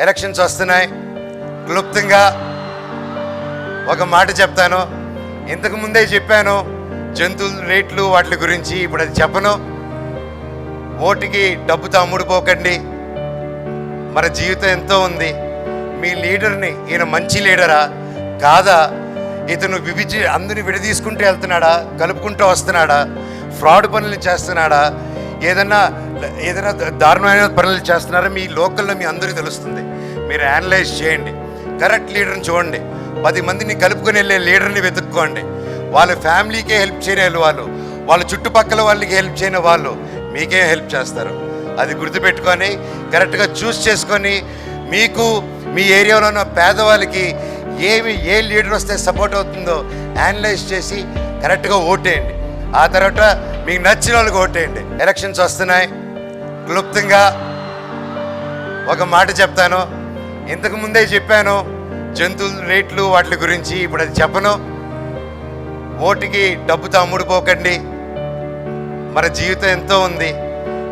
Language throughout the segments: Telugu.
ఎలక్షన్స్ వస్తున్నాయి. క్లుప్తంగా ఒక మాట చెప్తాను. ఇంతకు ముందే చెప్పాను జంతువుల రేట్లు వాటి గురించి. ఇప్పుడు అది చెప్పను. ఓటుకి డబ్బుతో అమ్ముడుపోకండి. మన జీవితం ఎంతో ఉంది. మీ లీడర్ని ఈయన మంచి లీడరా కాదా, ఇతను అందరిని విడదీసుకుంటూ వెళ్తున్నాడా, కలుపుకుంటూ వస్తున్నాడా, ఫ్రాడ్ పనులు చేస్తున్నాడా, ఏదైనా దారుణమైన పనులు చేస్తున్నారా, మీ లోకల్లో మీ అందరికీ తెలుస్తుంది. మీరు అనలైజ్ చేయండి. కరెక్ట్ లీడర్ని చూడండి. 10 మందిని కలుపుకొని వెళ్ళే లీడర్ని వెతుక్కోండి. వాళ్ళ ఫ్యామిలీకే హెల్ప్ చేయని వాళ్ళు, వాళ్ళ చుట్టుపక్కల వాళ్ళకి హెల్ప్ చేయని వాళ్ళు మీకే హెల్ప్ చేస్తారు. అది గుర్తుపెట్టుకొని కరెక్ట్గా చూస్ చేసుకొని మీకు మీ ఏరియాలో ఉన్న పేదవాళ్ళకి ఏ లీడర్ వస్తే సపోర్ట్ అవుతుందో అనలైజ్ చేసి కరెక్ట్గా ఓటేయండి. ఆ తర్వాత మీకు నచ్చిన వాళ్ళకి ఓటేయండి. ఎలక్షన్స్ వస్తున్నాయి. క్లుప్తంగా ఒక మాట చెప్తాను. ఇంతకు ముందే చెప్పాను జంతువుల రేట్లు వాటి గురించి. ఇప్పుడు అది చెప్పను. ఓటుకి డబ్బుతో అమ్ముడుపోకండి. మన జీవితం ఎంతో ఉంది.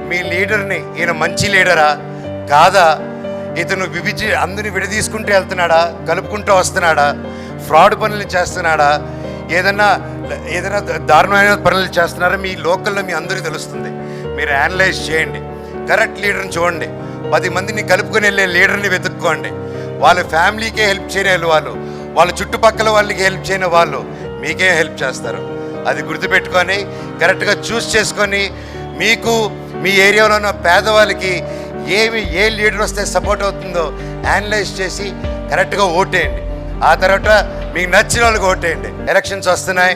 మీ లీడర్ని ఈయన మంచి లీడరా కాదా, ఇతను అందరిని విడదీసుకుంటూ వెళ్తున్నాడా, కలుపుకుంటూ వస్తున్నాడా, ఫ్రాడ్ పనులు చేస్తున్నాడా, ఏదైనా దారుణమైన పనులు చేస్తున్నారా, మీ లోకల్లో మీ అందరికీ తెలుస్తుంది. మీరు అనలైజ్ చేయండి. కరెక్ట్ లీడర్ని చూడండి. 10 మందిని కలుపుకొని వెళ్ళే లీడర్ని వెతుక్కోండి. వాళ్ళ ఫ్యామిలీకే హెల్ప్ చేయని వాళ్ళు, వాళ్ళ చుట్టుపక్కల వాళ్ళకి హెల్ప్ చేయని వాళ్ళు మీకే హెల్ప్ చేస్తారు. అది గుర్తుపెట్టుకొని కరెక్ట్గా చూస్ చేసుకొని మీకు మీ ఏరియాలో ఉన్న పేదవాళ్ళకి ఏ లీడర్ వస్తే సపోర్ట్ అవుతుందో అనలైజ్ చేసి కరెక్ట్గా ఓటేయండి. ఆ తర్వాత మీకు నచ్చిన వాళ్ళకి ఓటేయండి. ఎలక్షన్స్ వస్తున్నాయి.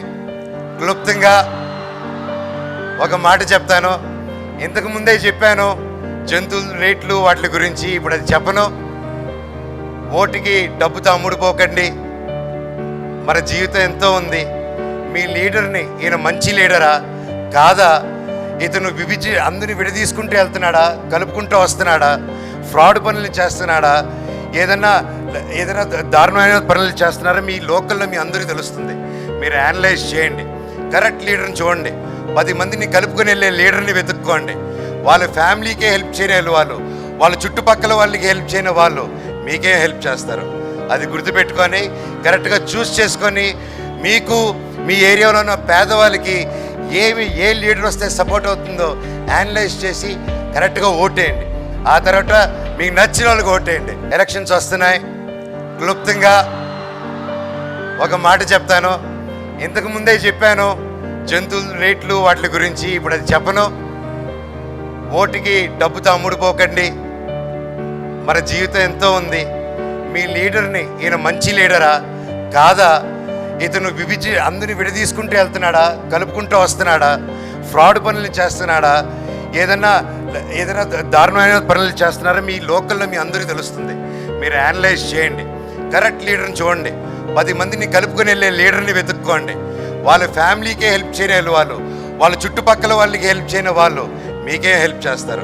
క్లుప్తంగా ఒక మాట చెప్తాను. ఇంతకు ముందే చెప్పాను జంతువుల రేట్లు వాటి గురించి. ఇప్పుడు అది చెప్పను. ఓటుకి డబ్బుతో అమ్ముడుపోకండి. మన జీవితం ఎంతో ఉంది. మీ లీడర్ని ఈయన మంచి లీడరా కాదా, ఇతను అందరిని విడదీసుకుంటూ వెళ్తున్నాడా, కలుపుకుంటూ వస్తున్నాడా, ఫ్రాడ్ పనులు చేస్తున్నాడా, ఏదైనా దారుణమైన పనులు చేస్తున్నారా, మీ లోకల్లో మీ అందరికీ తెలుస్తుంది. మీరు అనలైజ్ చేయండి. కరెక్ట్ లీడర్ని చూడండి. 10 మందిని కలుపుకొని వెళ్ళే లీడర్ని వెతుక్కోండి. వాళ్ళ ఫ్యామిలీకే హెల్ప్ చేయని వాళ్ళు, వాళ్ళ చుట్టుపక్కల వాళ్ళకి హెల్ప్ చేయని వాళ్ళు మీకే హెల్ప్ చేస్తారు. అది గుర్తుపెట్టుకొని కరెక్ట్గా చూస్ చేసుకొని మీకు మీ ఏరియాలో ఉన్న పేదవాళ్ళకి ఏ లీడర్ వస్తే సపోర్ట్ అవుతుందో అనలైజ్ చేసి కరెక్ట్గా ఓటేయండి. ఆ తర్వాత మీకు నచ్చిన వాళ్ళకి ఓటేయండి. ఎలక్షన్స్ వస్తున్నాయి. క్లుప్తంగా ఒక మాట చెప్తాను. ఇంతకు ముందే చెప్పాను జంతువుల రేట్లు వాటి గురించి. ఇప్పుడు అది చెప్పను. ఓటుకి డబ్బుతో అమ్ముడుపోకండి. మన జీవితం ఎంతో ఉంది. మీ లీడర్ని ఈయన మంచి లీడరా కాదా, ఇతను అందరిని విడదీసుకుంటూ వెళ్తున్నాడా, కలుపుకుంటూ వస్తున్నాడా, ఫ్రాడ్ పనులు చేస్తున్నాడా, ఏదైనా దారుణమైన పనులు చేస్తున్నారా, మీ లోకల్లో మీ అందరికీ తెలుస్తుంది. మీరు అనలైజ్ చేయండి. కరెక్ట్ లీడర్ని చూడండి. 10 మందిని కలుపుకొని వెళ్ళే లీడర్ని వెతుక్కోండి. వాళ్ళ ఫ్యామిలీకే హెల్ప్ చేయని వాళ్ళు, వాళ్ళ చుట్టుపక్కల వాళ్ళకి హెల్ప్ చేయని వాళ్ళు మీకే హెల్ప్ చేస్తారు.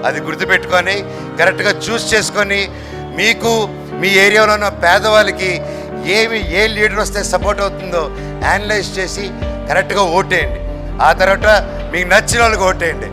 అది గుర్తుపెట్టుకొని కరెక్ట్గా చూస్ చేసుకొని మీకు మీ ఏరియాలో ఉన్న పేదవాళ్ళకి ఏ లీడర్ వస్తే సపోర్ట్ అవుతుందో అనలైజ్ చేసి కరెక్ట్గా ఓటేయండి. ఆ తర్వాత మీకు నచ్చిన వాళ్ళకి ఓటేయండి.